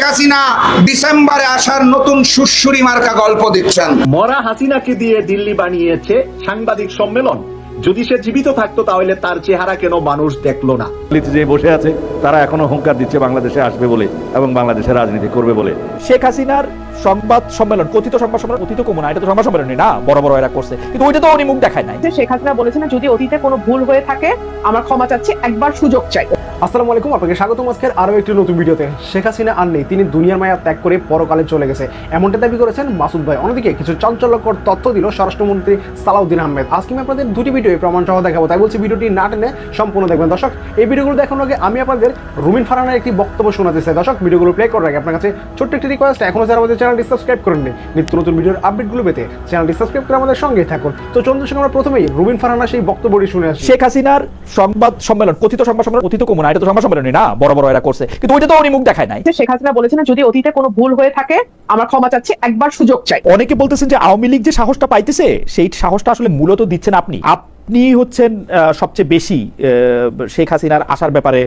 হাসিনা ডিসেম্বরে আসার নতুন সুশ্রুরি মার্কা গল্প দিচ্ছেন। মরা হাসিনাকে দিয়ে দিল্লি বানিয়েছে সাংবাদিক সম্মেলন। যদি সে জীবিত থাকতো তাহলে তার চেহারা কেন মানুষ দেখলো না? যে বসে আছে তারা এখনো হুঙ্কার দিচ্ছে বাংলাদেশে আসবে বলে এবং বাংলাদেশে রাজনীতি করবে বলে। শেখ হাসিনার সংবাদ সম্মেলন, কথিত সংবাদ সম্মেলন, অতীত কমুনা, এটা তো সংবাদ সম্মেলনই না, বড় বড় এরা করছে, কিন্তু ওইটা তো উনি মুখ দেখায় নাই। শেখ হাসিনা বলেছেন যদি অতীতে কোনো ভুল হয়ে থাকে আমরা ক্ষমা চাচ্ছি, একবার সুযোগ চাই। আসসালামু আলাইকুম, আপনাকে স্বাগতম আজকের আরও একটি নতুন ভিডিওতে। শেখ হাসিনা আর নেই, তিনি দুনিয়ার মায়া ত্যাগ করে পরকালে চলে গেছে, এমনটা দাবি করেছেন মাসুদ ভাই। অন্যদিকে কিছু চাঞ্চল্যকর তথ্য দিল স্বরাষ্ট্রমন্ত্রী সালাউদ্দিন আহমেদ। আজকে আমি আপনাদের দুটি ভিডিও প্রমাণ সহ দেখাবো, তাই বলছি ভিডিওটি না টেনে সম্পূর্ণ দেখবেন। দর্শক, এই ভিডিওগুলো দেখানোর আগে আমি আপনাদের রুমিন ফারহানার একটি বক্তব্য শোনাতে চাই। দর্শক, ভিডিওগুলো প্লে করার আগে আপনার কাছে ছোট্ট একটি রিকোয়েস্ট, এখনো যারা আমাদের চ্যানেলটি সাবস্ক্রাইব করেননি, নিত্য নতুন ভিডিওর আপডেটগুলো পেতে চ্যানেলটি সাবস্ক্রাইব করে আমাদের সঙ্গেই থাকুন। তো চলুন আমরা প্রথমেই রুমিন ফারহানার সেই বক্তব্যটি শুনে আসি। শেখ হাসিনার সংবাদ সম্মেলন, কথিত সংবাদ সম্মেলন, অতীত কমুনা, এটা তো সংবাদ সম্মেলনই না, বড় বড় এরা করছে, কিন্তু ওইটা তো উনি মুখ দেখায় নাই। শেখ হাসিনা বলেছেন যদি অতীতে কোনো ভুল হয়ে থাকে আমরা ক্ষমা চাচ্ছি, একবার সুযোগ চাই। অনেকে বলতেছেন যে আওয়ামী লীগ যে সাহসটা পাইতেছে সেই সাহসটা আসলে মূলত দিচ্ছেন আপনি। আপনি হচ্ছেন সবচেয়ে বেশি শেখ হাসিনার আসার ব্যাপারে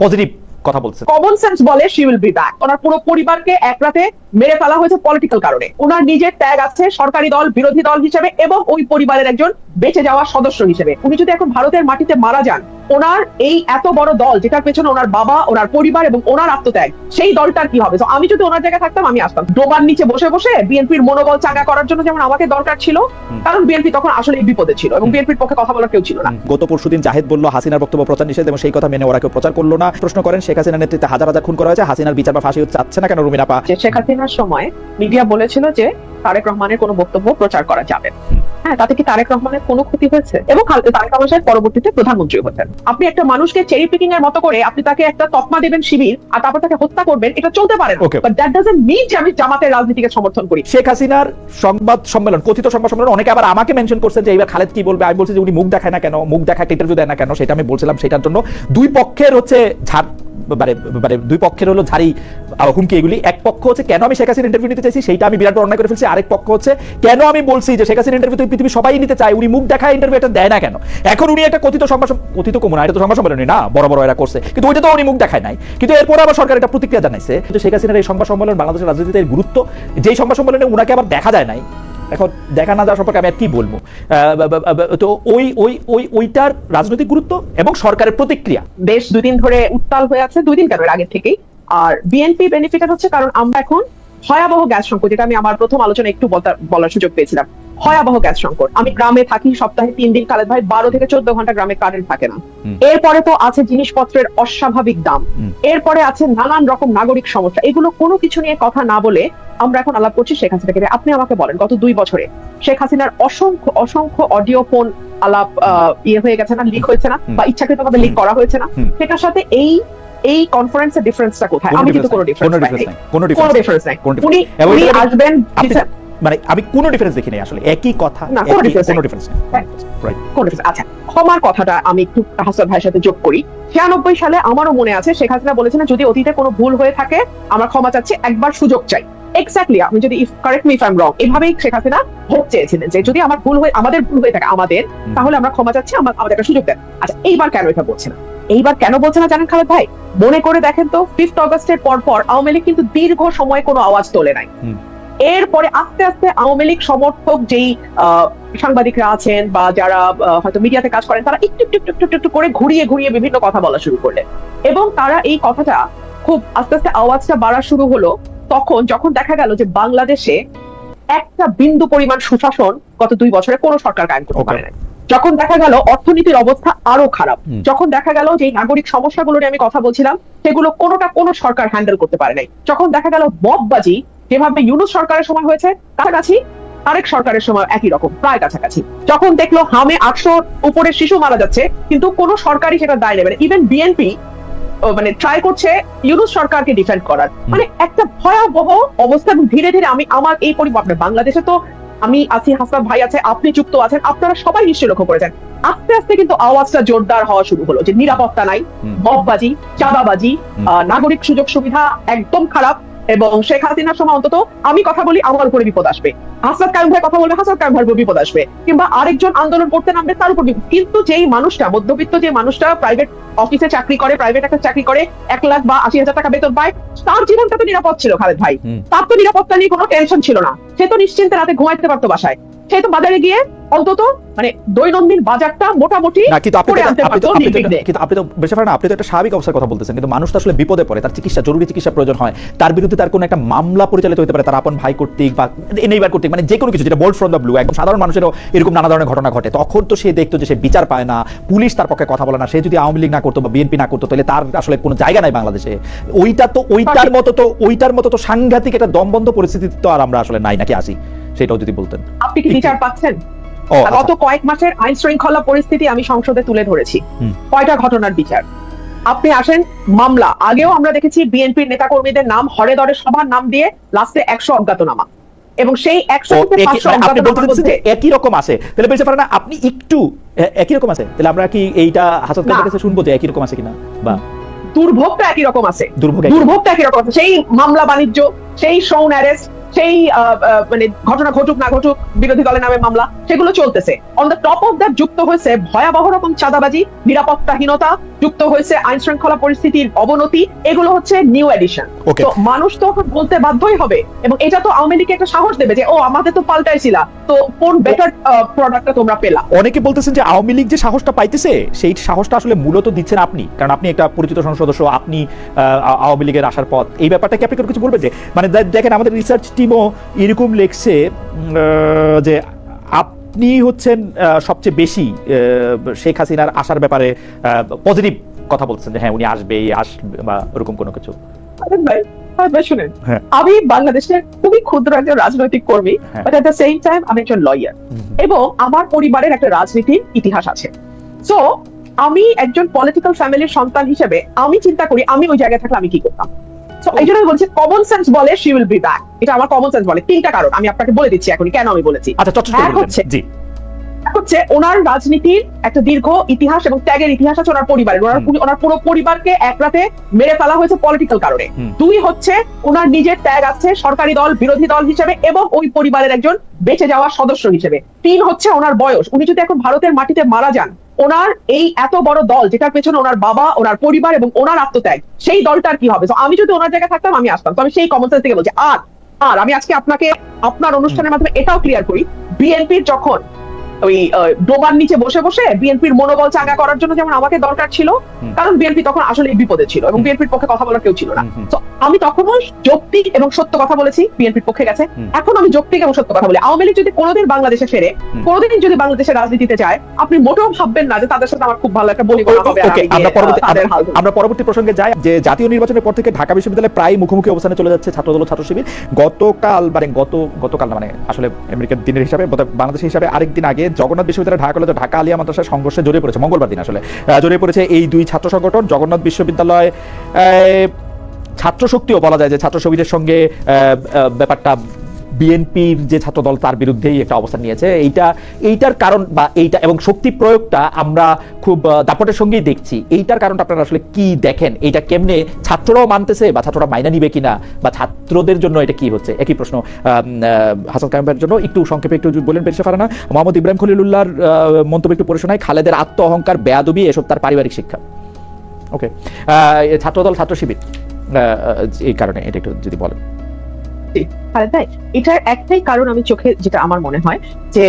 পজিটিভ কথা বলছেন। কমন সেন্স বলে শি উইল বি ব্যাক। ওনার পুরো পরিবারকে এক রাতে মেরে ফেলা হয়েছে পলিটিক্যাল কারণে। ওনার নিজের ত্যাগ আছে সরকারি দল, বিরোধী দল হিসেবে এবং ওই পরিবারের একজন বেঁচে যাওয়া সদস্য হিসেবে। উনি যদি এখন ভারতের মাটিতে মারা যান, ওনার এই এত বড় দল যেটার পেছনে ওনার বাবা, ওনার পরিবার এবং ওনার আত্মত্যাগ, সেই দলটার কি হবে? তো আমি যদি ওনার জায়গায় থাকতাম আমি আসতাম ডোবার নিচে বসে বসে বিএনপির মনোবল চাঙ্গা করার জন্য, যেমন আমাকে দরকার ছিল, কারণ বিএনপি তখন আসলে বিপদে ছিল এবং বিএনপির পক্ষে কথা বলার কেউ ছিল না। গত পরশুদিন জাহেদ বলল হাসিনার বক্তব্য প্রচার নিষেধ এবং সেই কথা মেনে ওরা কেউ প্রচার করলো না। প্রশ্ন করেন শেখ হাসিনার নেতৃত্বে হাজার হাজার খুন করা হয়েছে, হাসিনার বিচার বা ফাঁসি চাচ্ছে না কেন রুমিন আপা? শেখ হাসিনার সময় মিডিয়া বলেছিল যে তারেক রহমানের কোনো বক্তব্য প্রচার করা যাবে না। হ্যাঁ, তাতে কি তারেক রহমানের কোনো ক্ষতি হয়েছে? এবং তারেক রহমান সাহেব পরবর্তীতে প্রধানমন্ত্রী হয়েছেন। আপনি একটা মানুষকে চেরি পিকিং এর মতো করে আপনি তাকে একটা তকমা দেবেন শিবির আর তারপর তাকে হত্যা করবেন, এটা চলতে পারে না। বাট দ্যাট ডাজন্ট মিন যে আমি জামাতের রাজনীতিকে সমর্থন করি। শেখ হাসিনার সংবাদ সম্মেলন, কথিত সংবাদ সম্মেলন, অনেকে আবার আমাকে মেনশন করছেন যে এইবার খালেদ কি বলবে। আমি বলছি যে উনি মুখ দেখায় না কেন, মুখ দেখা একটা ইন্টারভিউ দেয় না কেন, সেটা আমি বলছিলাম। সেটার জন্য দুই পক্ষের হচ্ছে দুই পক্ষের হলো ঝাড়ি হুমকি এগুলি। এক পক্ষ হচ্ছে কেন আমি শেখ হাসিনার ইন্টারভিউ নিতে চাইছি সেইটা আমি বিরাট অন্যায় করে ফেলছি, আরেক পক্ষ হচ্ছে কেন আমি বলছি যে শেখ হাসিনার ইন্টারভিউ তো পৃথিবী সবাই নিতে চায়, উনি মুখ দেখায় ইন্টারভিউ এটা দেয় না কেন। এখন উনি একটা কথিত কমুনা, এটা তো সংবাদ সম্মেলনই না, বড় বড় এরা করছে, কিন্তু ওইটা তো উনি মুখ দেখায় নাই। কিন্তু এরপর আবার সরকার একটা প্রতিক্রিয়া জানাইছে যে শেখ হাসিনার এই সংবাদ সম্মেলন বাংলাদেশের রাজনীতিতে গুরুত্ব, যেই সংবাদ সম্মেলনে উনাকে আবার দেখা যায় নাই। এখন দেখা না যাওয়া সম্পর্কে আমি আর কি বলবো। তো ওইটার রাজনৈতিক গুরুত্ব এবং সরকারের প্রতিক্রিয়া। দেশ দুই দিন ধরে উত্তাল হয়ে আছে, দুই দিন কেন আগের থেকেই। আর বিএনপি বেনিফিটেড হচ্ছে কারণ আমরা এখন ভয়াবহ গ্যাস সংকট, যেটা আমি আমার প্রথম আলোচনা একটু বলার সুযোগ পেয়েছিলাম, ভয়াবহ গ্যাস সংকট। আমি গ্রামে থাকি, সপ্তাহে 3 দিন খালেদ ভাই 12 থেকে 14 ঘন্টা গ্রামে কারেন্ট থাকে না। এরপরে তো আছে জিনিসপত্রের অস্বাভাবিক দাম, এরপরে আছে নানান রকম নাগরিক সমস্যা। এগুলো কোনো কিছু নিয়ে কথা না বলে আমরা এখন আলাপ করছি শেখ হাসিনাকে। আপনি আমাকে বলেন গত 2 বছরে শেখ হাসিনার অসংখ্য অডিও ফোন আলাপ হয়ে গেছে না, লিক হয়েছে না, বা ইচ্ছাকৃতভাবে লিক করা হয়েছে না? সেটার সাথে এই কনফারেন্সের ডিফারেন্সটা কোথায়? আমি কিন্তু কোনো ডিফারেন্স নাই। উনি আসবেন, মানে আমি কোনো ডিফারেন্স দেখি নাই আসলে, একই কথা, কোনো ডিফারেন্স নাই। আচ্ছা, ক্ষমার কথাটা আমি একটু হাসান ভাইয়ের সাথে যোগ করি। 96 সালে আমারও মনে আছে শেখ হাসিনা বলেছিলেন যদি অতীতে কোনো ভুল হয়ে থাকে আমরা ক্ষমা চাচ্ছি, একবার সুযোগ চাই। এক্স্যাক্টলি, আমি যদি correct me if I am রং, এভাবেই শেখ হাসিনা ভোট চেয়েছিলেন যে যদি আমাদের ভুল হয়ে থাকে তাহলে আমরা ক্ষমা চাচ্ছি, আমাদের একটা সুযোগ দেন। আচ্ছা, এইবার কেন এটা বলছে না? এইবার কেন বলছে না জানেন খালেদ ভাই? মনে করে দেখেন তো, 5 আগস্টের পর আওয়ামী লীগ কিন্তু দীর্ঘ সময় কোনো আওয়াজ তোলে নাই। এরপরে আস্তে আস্তে আওয়ামী লীগ সমর্থক যেই সাংবাদিকরা আছেন বা যারা হয়তো মিডিয়াতে কাজ করেন, তারা একটু করে ঘুরিয়ে বিভিন্ন কথা বলা শুরু করলেন এবং তারা এই কথাটা খুব আস্তে আস্তে আওয়াজটা বাড়া শুরু হলো তখন, যখন দেখা গেল যে বাংলাদেশে একটা বিন্দু পরিমাণ সুশাসন গত 2 বছরে কোনো সরকার কায়েম করতে পারে নাই, যখন দেখা গেল অর্থনীতির অবস্থা আরো খারাপ, যখন দেখা গেল যে নাগরিক সমস্যাগুলো নিয়ে আমি কথা বলছিলাম সেগুলো কোনো সরকার হ্যান্ডেল করতে পারে নাই, যখন দেখা গেল মববাজি যেভাবে ইউনূস সরকারের সময় হয়েছে কাছাকাছি, তারেক সরকারের সময় একই রকম প্রায় কাছাকাছি, যখন দেখলো হামে 800 উপরে শিশু মারা যাচ্ছে কিন্তু কোনো সরকারই সেটা দায় নেবে না। ইভেন বিএনপি মানে ট্রাই করছে ইউনূস সরকারকে ডিফেন্ড করার, মানে একটা ভয়াবহ অবস্থা। এবং ধীরে ধীরে আমার এই পরিবর্তন, বাংলাদেশে তো আমি আছি, হাসান ভাই আছে, আপনি যুক্ত আছেন, আপনারা সবাই নিশ্চয়ই লক্ষ্য করেছেন, আস্তে আস্তে কিন্তু আওয়াজটা জোরদার হওয়া শুরু হলো যে নিরাপত্তা নাই, মববাজি, চাঁদাবাজি, নাগরিক সুযোগ সুবিধা একদম খারাপ, এবং শেখ হাসিনার সময় অন্তত আমি কথা বলি আমার উপরে বিপদ আসবে, হাসনাত কায়ুম ভাই কথা বলবে হাসনাত কায়ুম ভাইয়ের উপর বিপদ আসবে, কিংবা আরেকজন আন্দোলন করতে নামবে তার উপর বিপদ। কিন্তু যেই মানুষটা মধ্যবিত্ত, যে মানুষটা প্রাইভেট অফিসে চাকরি করে, প্রাইভেট একটা চাকরি করে, 1 লাখ বা 80,000 টাকা বেতন পায়, তার জীবনটা তো নিরাপদ ছিল খালেদ ভাই। তার তো নিরাপত্তা নিয়ে কোনো টেনশন ছিল না, সে তো নিশ্চিন্তে রাতে ঘুমাইতে পারতো বাসায়, সে তো বাজারে গিয়ে অন্তত মানে দৈনন্দিন বাজারটা মোটামুটি না, কিন্তু করে আনতে পারতো নির্বিঘ্নে। আপনি তো বেশি না, আপনি তো একটা স্বাভাবিক অবস্থার কথা বলতেছেন, কিন্তু মানুষ তো আসলে বিপদে পড়ে, তার চিকিৎসা, জরুরি চিকিৎসা প্রয়োজন হয়, তার বিরুদ্ধে তার কোনো একটা মামলা পরিচালিত হতে পারে তার আপন ভাই কর্তৃক বা নেইবার কর্তৃক, মানে যে কোনো কিছু যেটা বোল্ড ফ্রম দ্য ব্লু, একদম সাধারণ মানুষেরও এরকম নানা ধরনের ঘটনা ঘটে, তখন তো সে দেখতো যে সে বিচার পায় না, পুলিশ তার পক্ষে কথা বলে না, সে যদি আওয়ামী লীগ না করতো বা বিএনপি না করতো তাহলে তার আসলে কোনো জায়গা নাই বাংলাদেশে। ওইটার মতো তো সাংঘাতিক একটা দমবন্ধ পরিস্থিতি তো আর আমরা আসলে নাই, নাকি আসি, সেটাও যদি বলতেন। আপনি কি বিচার পাচ্ছেন? গত কয়েক মাসের আইন শৃঙ্খলা পরিস্থিতি আমি সংসদে তুলে ধরেছি, কয়টা ঘটনার বিচার। আপনি আসেন মামলা, আগেও আমরা দেখেছি বিএনপির নেতাকর্মীদের নাম হরে দরে সবার নাম দিয়ে লাস্টে 100 অজ্ঞাতনামা, এবং সেই 100 থেকে 500 অজ্ঞাতনামার মধ্যে একই রকম আছে, তাহলে বলতে পারেন না আপনি একটু একই রকম আছে, তাহলে আমরা কি এইটা হাসাত খানের কাছে শুনবো যে একই রকম আছে কিনা, বা দুর্ভোগটা একই রকম আছে, দুর্ভোগটা একই রকম আছে, সেই মামলা বাণিজ্য, সেই শোন অ্যারেস্ট, সেই মানে ঘটনা ঘটুক না ঘটুক বিরোধী দলের নামে মামলা, সেগুলো চলতেছে। On the top of that যুক্ত হয়েছে ভয়াবহ রকম চাঁদাবাজি, নিরাপত্তাহীনতা, যুক্ত হয়েছে আইন শৃঙ্খলা পরিস্থিতির অবনতি, এগুলো হচ্ছে নিউ এডিশন। তো মানুষ তো বলতে বাধ্যই হবে, এবং এটা তো আওয়ামী লীগকে একটা সাহস দেবে যে ও আমাদের তো পাল্টাইছিল, তো কোন বেটার প্রোডাক্টটা তোমরা পেলা। অনেকে বলতেছেন যে আওয়ামী লীগ যে সাহসটা পাইতেছে সেই সাহসটা আসলে মূলত দিচ্ছেন আপনি, কারণ আপনি একটা পরিচিত সংসদ সদস্য, আপনি আওয়ামী লীগের আসার পথ, এই ব্যাপারটা কি আপনি কিছু বলবেন? যে মানে দেখেন আমাদের রিসার্চ টিমও এরকম লেখছে যে আপনি হচ্ছেন সবচেয়ে বেশি শেখ হাসিনার আসার ব্যাপারে পজিটিভ কথা বলছেন, যে হ্যাঁ উনি আসবে বা ওরকম কোনো কিছু। শুনেন, আমি বাংলাদেশের খুবই ক্ষুদ্র একজন রাজনৈতিক কর্মী, but at the same time আমি একজন লয়ার, এবং আমার পরিবারের একটা রাজনীতির ইতিহাস আছে। সো আমি একজন পলিটিক্যাল ফ্যামিলির সন্তান হিসেবে আমি চিন্তা করি আমি ওই জায়গায় থাকলে আমি কি করতাম। সো এই জন্য বলছি কমন সেন্স বলে শি উইল বি ব্যাক, এটা আমার কমন সেন্স বলে। 3টা কারণ আমি আপনাকে বলে দিচ্ছি এখনই কেন আমি বলেছি। হচ্ছে ওনার রাজনীতির একটা দীর্ঘ ইতিহাস এবং ত্যাগের ইতিহাস আছে ওনার পরিবারের, ওনার পুরো পরিবারকে এক রাতে মেরে ফেলা হয়েছে পলিটিক্যাল কারণে। 2 হচ্ছে ওনার নিজের ত্যাগ আছে সরকারি দল বিরোধী দল হিসেবে এবং ওই পরিবারের একজন বেঁচে যাওয়া সদস্য হিসেবে। 3 হচ্ছে ওনার বয়স, উনি যদি এখন ভারতের মাটিতে মারা যান, ওনার এই এত বড় দল যেটার পেছনে ওনার বাবা, ওনার পরিবার এবং ওনার আত্মত্যাগ, সেই দলটার কি হবে? আমি যদি ওনার জায়গায় থাকতাম আমি আসতাম। তো আমি সেই কমন সেন্স থেকে বলছি। আর আমি আজকে আপনাকে আপনার অনুষ্ঠানের মাধ্যমে এটাও ক্লিয়ার করি, বিএনপির যখন ওই ডোবার নিচে বসে বসে বিএনপির মনোবল চাঙ্গা করার জন্য যেমন আমাকে দরকার ছিল, কারণ বিএনপি তখন আসলে বিপদে ছিল এবং বিএনপির পক্ষে কথা বলার কেউ ছিল না। তো আমি তখনও যৌক্তিক এবং সত্য কথা বলেছি, বিএনপির পক্ষে গেছে। এখন আমি যৌক্তিক এবং সত্য কথা বলি। আওয়ামী লীগ যদি কোনোদিন বাংলাদেশে ফেরে, কোনোদিন যদি বাংলাদেশের রাজনীতিতে যায়, আপনি মোটেও ভাববেন না যে তাদের সাথে আমার খুব ভালো একটা বলি করা হবে। আমরা পরবর্তী প্রসঙ্গে যাই, যে জাতীয় নির্বাচনের পর থেকে ঢাকা বিশ্ববিদ্যালয়ে প্রায় মুখোমুখি অবস্থানে চলে যাচ্ছে ছাত্রদল ছাত্র শিবির। গতকাল না, মানে আসলে আমেরিকার দিনের হিসাবে বাংলাদেশের হিসাবে আরেকদিন আগে জগন্নাথ বিশ্ববিদ্যালয় ঢাকা কলেজ ঢাকা আলিয়া মাদ্রাসার সংঘর্ষে জড়িয়ে পড়েছে, মঙ্গলবার দিন আসলে জড়িয়ে পড়েছে এই 2 ছাত্র সংগঠন। জগন্নাথ বিশ্ববিদ্যালয় ছাত্র শক্তিও বলা যায় যে ছাত্র শিবিরের সঙ্গে ব্যাপারটা বিএনপির যে ছাত্র দল তার বিরুদ্ধেই একটা অবস্থান নিয়েছে। এইটার কারণ বা এইটা এবং শক্তি প্রয়োগটা আমরা খুব দাপটের সঙ্গেই দেখছি। এইটার কারণটা আপনারা আসলে কি দেখেন? এইটা কেমনে ছাত্ররাও মানতেছে বা ছাত্ররা মাইনা নিবে কিনা, বা ছাত্রদের জন্য এটা কি হচ্ছে? একই প্রশ্ন হাসান কায়ুম ভাইয়ের জন্য একটু সংক্ষেপে একটু বলেন পেশা ফারানা। মোহাম্মদ ইব্রাহিম খলিলুল্লাহর মন্তব্য একটু পড়ে শোনায়, খালেদের আত্ম অহংকার, বেয়াদবি, এসব তার পারিবারিক শিক্ষা। ওকে, ছাত্রদল ছাত্র শিবির এই কারণে এটা একটু যদি বলেন। এটার একটাই কারণ আমি চোখে যেটা আমার মনে হয় যে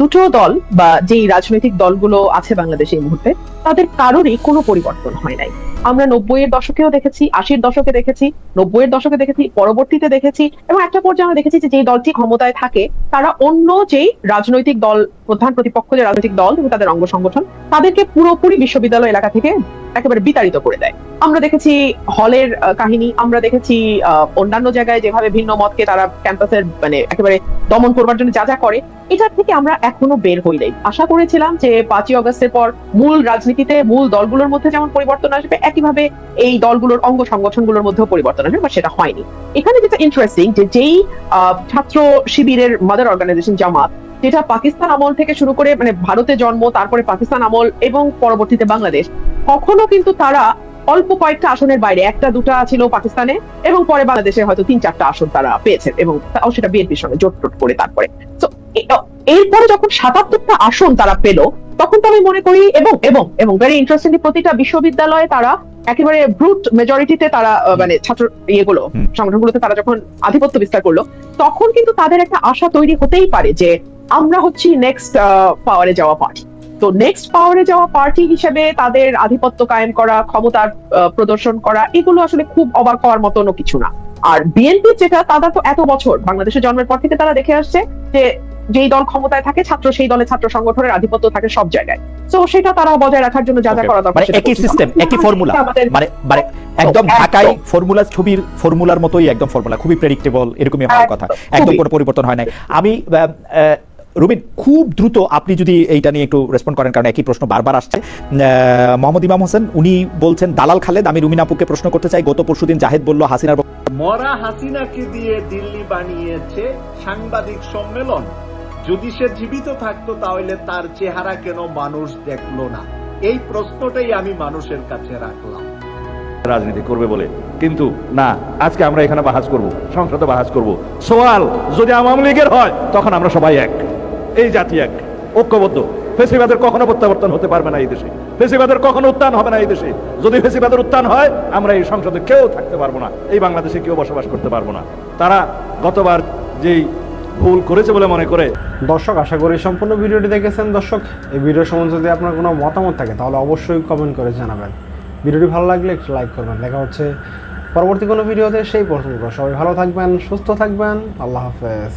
দুটো দল বা যেই রাজনৈতিক দলগুলো আছে বাংলাদেশে এই মুহূর্তে, তাদের কারোরই কোনো পরিবর্তন হয় নাই। আমরা 90-এর দশকেও দেখেছি, 80-এর দশকে দেখেছি, 90-এর দশকে দেখেছি, পরবর্তীতে দেখেছি, এবং একটা পর্যায়ে আমরা দেখেছি যে যেই দলটি ক্ষমতায় থাকে তারা অন্য যেই রাজনৈতিক দল, প্রধান প্রতিপক্ষ যে রাজনৈতিক দল এবং তাদের অঙ্গ সংগঠন, তাদেরকে পুরোপুরি বিশ্ববিদ্যালয় এলাকা থেকে একেবারে বিতাড়িত করে দেয়। আমরা দেখেছি হলের কাহিনী, আমরা দেখেছি অন্যান্য জায়গায় যেভাবে ভিন্ন মতকে তারা ক্যাম্পাসের মানে একেবারে দমন করবার জন্য যা যা করে, এটার থেকে আমরা এখনো বের হই নাই। আশা করেছিলাম যে 5ই আগস্টের পর মূল রাজনীতিতে মূল দলগুলোর মধ্যে যেমন পরিবর্তন আসবে, একইভাবে এই দলগুলোর অঙ্গ সংগঠনগুলোর মধ্যেও পরিবর্তন আসবে, বা সেটা হয়নি। এখানে যেটা ইন্টারেস্টিং যে যেই ছাত্র শিবিরের মাদার অর্গানাইজেশন জামাত, যেটা পাকিস্তান আমল থেকে শুরু করে মানে ভারতে জন্ম, তারপরে পাকিস্তান আমল এবং পরবর্তীতে বাংলাদেশ, কখনো কিন্তু তারা অল্প কয়েকটা আসনের বাইরে, একটা দুটা ছিল পাকিস্তানে, এবং পরে বাংলাদেশে হয়তো 3-4টা আসন তারা পেয়েছেন, এবং তাও সেটা বিএনপির সঙ্গে জোট টোট করে। তারপরে তো এরপরে যখন 77টা আসন তারা পেল, তখন তো আমি মনে করি, এবং এবং এবং ভেরি ইন্টারেস্টিংলি প্রতিটা বিশ্ববিদ্যালয়ে তারা একেবারে ব্রুট মেজরিটিতে তারা মানে ছাত্র ইয়েগুলো সংগঠনগুলোতে তারা যখন আধিপত্য বিস্তার করলো, তখন কিন্তু তাদের একটা আশা তৈরি হতেই পারে যে আমরা হচ্ছি নেক্সট পাওয়ারে যাওয়া পার্টি। তো নেক্সট পাওয়ারে যাওয়া পার্টি হিসেবে তাদের আধিপত্য কায়েম করা, ক্ষমতার প্রদর্শন করা, এগুলো আসলে খুব অবাক হওয়ার মতনও কিছু না। আর বিএনপি যেটা, তারা তো এত বছর বাংলাদেশের জন্মের পর থেকে তারা দেখে আসছে যে যেই দল ক্ষমতায় থাকে ছাত্র সেই দলে ছাত্র সংগঠনের আধিপত্য থাকে সব জায়গায়। তো সেটা তারা বজায় রাখার জন্য যা যা করা দরকার, একই সিস্টেম, একই ফর্মুলা, মানে একদম ঢাকায় ফর্মুলা, ছবির ফর্মুলার মতোই একদম ফর্মুলা, খুবই প্রেডিক্টেবল, এরকমই হওয়ার কথা, একদম কোনো পরিবর্তন হয় নাই। আমি রুমিন, খুব দ্রুত আপনি যদি এইটা নিয়ে একটু রেসপন্ড করেন, কারণ একই প্রশ্ন বারবার আসছে। মোহাম্মদ ইমাম হোসেন উনি বলছেন, দালাল খালেদ, আমি রুমিন আপুকে প্রশ্ন করতে চাই, গত পরশুদিন জাহেদ বলল হাসিনার মরা হাসিনাকে দিয়ে দিল্লি বানিয়েছে সাংবাদিক সম্মেলন, যদি সে জীবিত থাকতো তাহলে তার চেহারা কেন মানুষ দেখলো না? এই প্রশ্নটাই আমি মানুষের কাছে রাখলাম। রাজনীতি করবে বলে, কিন্তু না, আজকে আমরা এখানে বাহাজ করব, সংসদে বাহাজ করব। সোয়াল যদি আওয়ামী লীগের হয় তখন আমরা সবাই এক, এই জাতি এক, ঐক্যবদ্ধ। ফেসিবাদের কখনো প্রত্যাবর্তন হতে পারবে না এই দেশে, ফেসিবাদের কখনো উত্থান হবে না এই দেশে। যদি ফেসিবাদের উত্থান হয়, আমরা এই সংসদে কেউ থাকতে পারবো না, এই বাংলাদেশে কেউ বসবাস করতে পারবো না। তারা গতবার যেই ভুল করেছে বলে মনে করে। দর্শক, আশা করি সম্পূর্ণ ভিডিওটি দেখেছেন। দর্শক, এই ভিডিও সম্বন্ধে যদি আপনার কোনো মতামত থাকে তাহলে অবশ্যই কমেন্ট করে জানাবেন। ভিডিওটি ভালো লাগলে একটু লাইক করবেন। দেখা হচ্ছে পরবর্তী কোনো ভিডিওতে, সেই পর্যন্ত সবাই ভালো থাকবেন, সুস্থ থাকবেন। আল্লাহ হাফেজ।